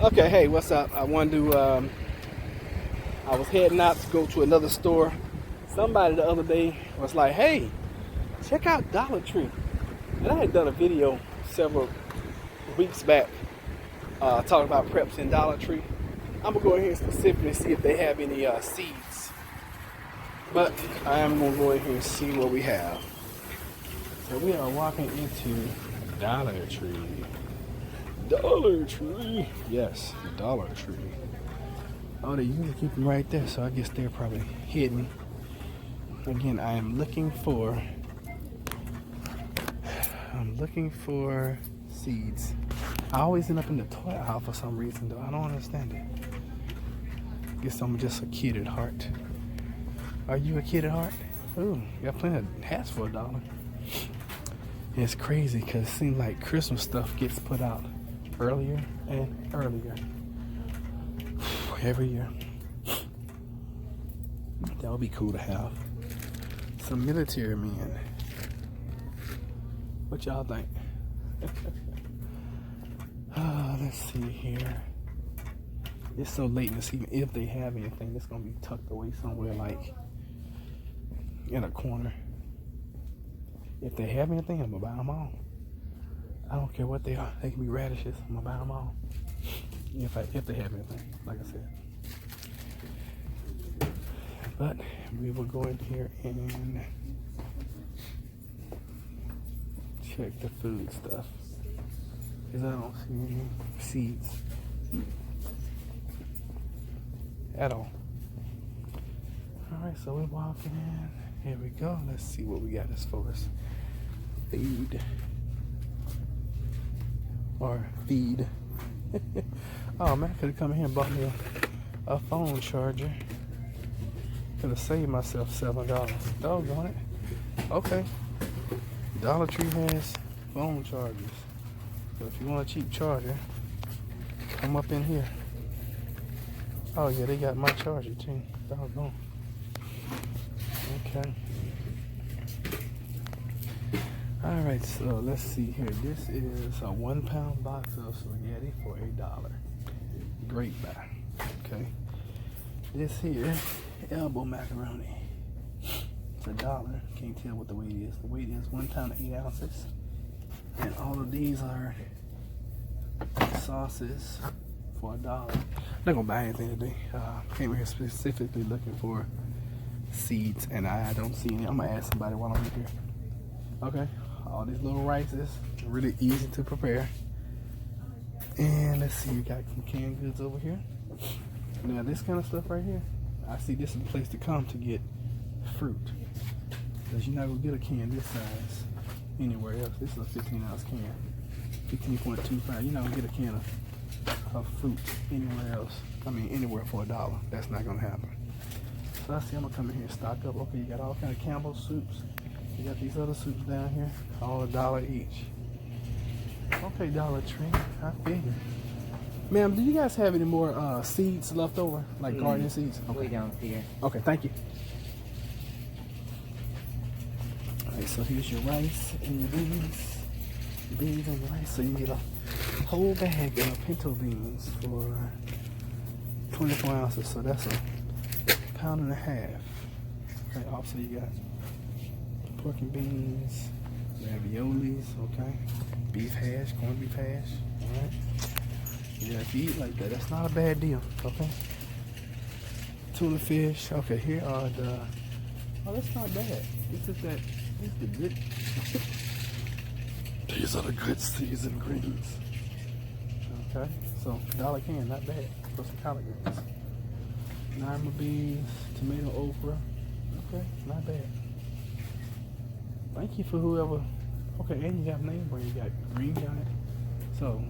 Okay, hey, what's up? I wanted to, I was heading out to go to another store. Somebody the other day was like, hey, check out Dollar Tree. And I had done a video several weeks back talking about preps in Dollar Tree. I'm going to go in here specifically see if they have any seeds. But I am going to go in here and see what we have. So we are walking into Dollar Tree. Dollar Tree. Yes, Dollar Tree. Oh, they usually keep them right there, so I guess they're probably hidden. Again, I'm looking for seeds. I always end up in the toy aisle for some reason, though. I don't understand it. Guess I'm just a kid at heart. Are you a kid at heart? Ooh, got plenty of hats for $1. It's crazy because it seems like Christmas stuff gets put out earlier and earlier every year. That would be cool to have. Some military men. What y'all think? Let's see here. It's so late in the season. If they have anything, it's gonna be tucked away somewhere, like in a corner. If they have anything, I'm gonna buy them all. I don't care what they are. They can be radishes. I'm gonna buy them all. If they have anything, like I said. But we will go in here and check the food stuff, because I don't see any seeds at all. Alright, so we're walking in. Here we go. Let's see what we got as far as food. Or feed. Oh man, I could have come in here and bought me a phone charger. Could have saved myself $7. Doggone it. Okay. Dollar Tree has phone chargers. So if you want a cheap charger, come up in here. Oh yeah, they got my charger too. Doggone. Okay. Alright, so let's see here. This is a 1 pound box of spaghetti for $1. Great buy. Okay. This here, elbow macaroni. It's $1. Can't tell what the weight is. The weight is 1 pound 8 ounces. And all of these are sauces for $1. I'm not gonna buy anything today. Came here specifically looking for seeds, and I don't see any. I'm gonna ask somebody while I'm here. Okay. All these little rices, really easy to prepare. And let's see, we got some canned goods over here. Now this kind of stuff right here, I see this is a place to come to get fruit, because you're not gonna get a can this size anywhere else. This is a 15-ounce can, 15.25. You're not gonna get a can of fruit anywhere else. I mean, anywhere for $1. That's not gonna happen. So I see I'm gonna come in here and stock up. Okay, you got all kind of Campbell's soups. You got these other soups down here, all $1 each. Okay, Dollar Tree, I figured. Ma'am, do you guys have any more seeds left over, like garden seeds? Okay. Way down here. Okay, thank you. All right, so here's your rice and your beans. Beans and rice, so you get a whole bag of pinto beans for 24 ounces, so that's a pound and a half. Okay, also you got pork and beans, raviolis, okay, beef hash, corned beef hash, all right. Yeah, if you eat like that, that's not a bad deal, okay. Tuna fish, okay, here are the, oh, that's not bad. This is the good, these are the good seasoned greens. Okay, so $1 can, not bad, for some collard greens. Lima beans, tomato okra, okay, not bad. Thank you for whoever. Okay, and you got name brand. You got Green Giant. So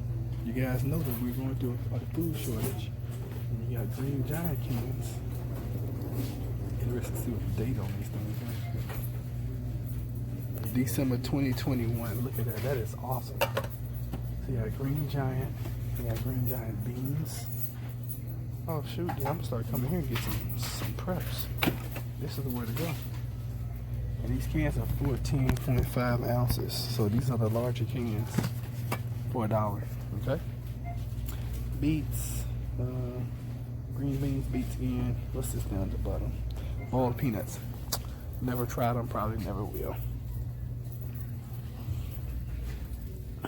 you guys know that we're going through a food shortage. And you got Green Giant cans. Interesting to see what the date on these things is. December 2021. Look at that. That is awesome. So you got Green Giant. You got Green Giant beans. Oh shoot! Yeah, I'm gonna start coming here and get some preps. This is the way to go. And these cans are 14.5 ounces. So these are the larger cans for $1. Okay. beets, green beans, beets again. What's this down at the bottom? Boiled peanuts. Never tried them, probably never will.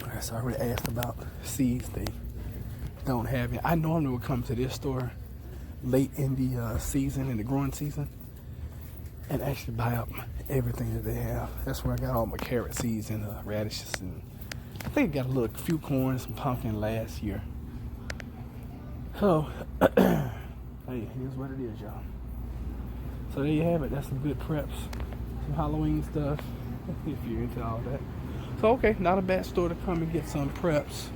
Alright, so I already asked about seeds. They don't have it. I normally would come to this store late in the season, in the growing season, and actually buy up everything that they have. That's where I got all my carrot seeds and radishes, and I think I got a few corn, some pumpkin last year. So, hey, here's what it is, y'all. So there you have it. That's some good preps, some Halloween stuff, if you're into all that. So okay, not a bad store to come and get some preps.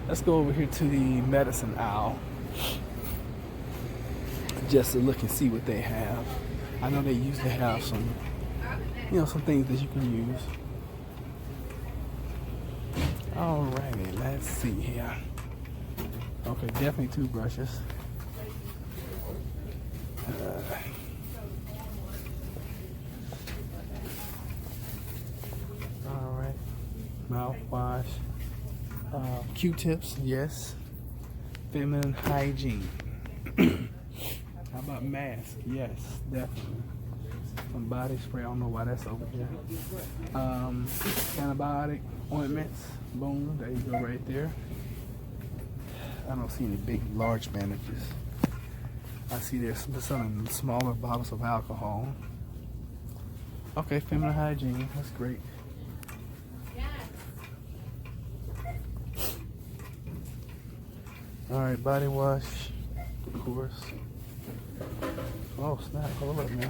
Let's go over here to the medicine aisle, just to look and see what they have. I know they used to have some, some things that you can use. Alrighty, let's see here. Okay, definitely toothbrushes. Alright, mouthwash. Q-tips, yes. Feminine hygiene. How about mask? Yes, definitely. Some body spray. I don't know why that's over here. Antibiotic ointments. Boom. There you go, right there. I don't see any big, large bandages. I see there's some smaller bottles of alcohol. Okay, feminine hygiene. That's great. All right, body wash, of course. Oh snap! Hold up, man.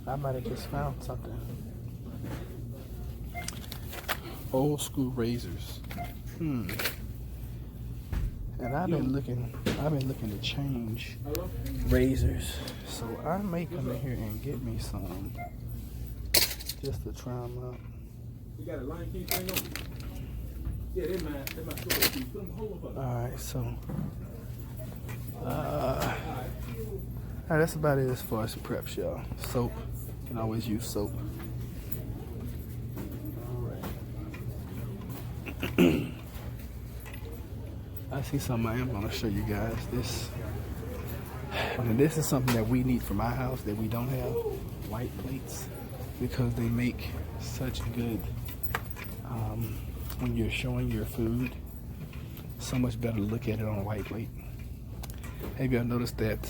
I might have just found something. Old school razors. And I've been looking to change razors, so I may come in here and get me some, just to try them out. You got a line key thing on? Yeah, they might. All right, so that's about it as far as preps, y'all. Soap, you can always use soap. All right. I see something I am going to show you guys. This is something that we need for my house that we don't have. White plates, because they make such good, when you're showing your food, so much better to look at it on a white plate. Have you noticed that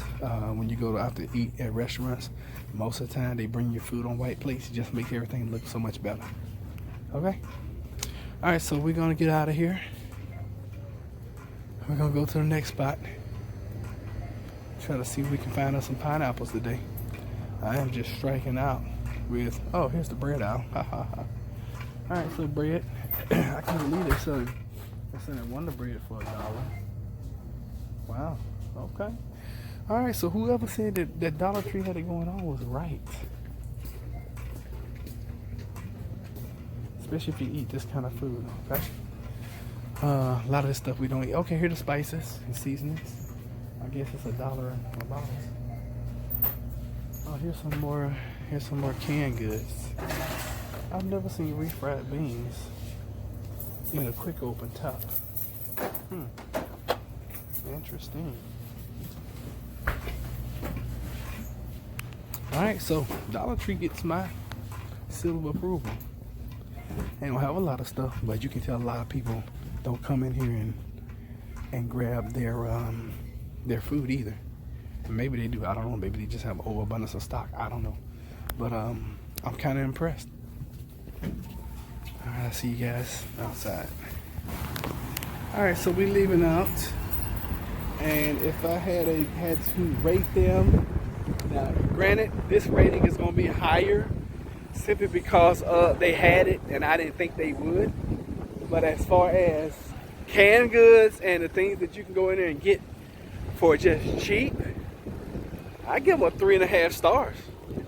when you go out to eat at restaurants, most of the time they bring your food on white plates? It just makes everything look so much better. Okay? All right, so we're going to get out of here. We're going to go to the next spot. Try to see if we can find us some pineapples today. I am just striking out with, oh, here's the bread aisle. All right, so bread. I can't believe they're selling Wonder Bread for $1. Wow. Okay. All right. So whoever said that Dollar Tree had it going on was right. Especially if you eat this kind of food. Okay. A lot of this stuff we don't eat. Okay, here are the spices and seasonings. I guess it's $1 a bottle. Oh, here's some more canned goods. I've never seen refried beans in a quick open top. Interesting. Alright, so Dollar Tree gets my seal of approval. They don't have a lot of stuff, but you can tell a lot of people don't come in here and grab their food either. Maybe they do, I don't know. Maybe they just have an overabundance of stock. I don't know. But I'm kind of impressed. Alright, I'll see you guys outside. Alright, so we're leaving out. And if I had to rate them, now granted, this rating is going to be higher simply because they had it and I didn't think they would. But as far as canned goods and the things that you can go in there and get for just cheap, I give them a 3.5 stars.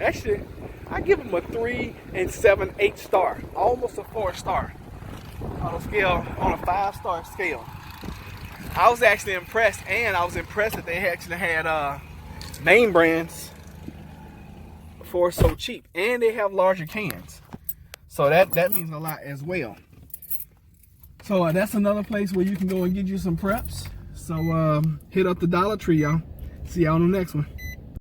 Actually, I give them a 3 7/8 star, almost a 4 star on a 5-star scale. I was actually impressed, and I was impressed that they actually had name brands for so cheap, and they have larger cans, so that means a lot as well. So that's another place where you can go and get you some preps. So So hit up the Dollar Tree, y'all. See y'all on the next one.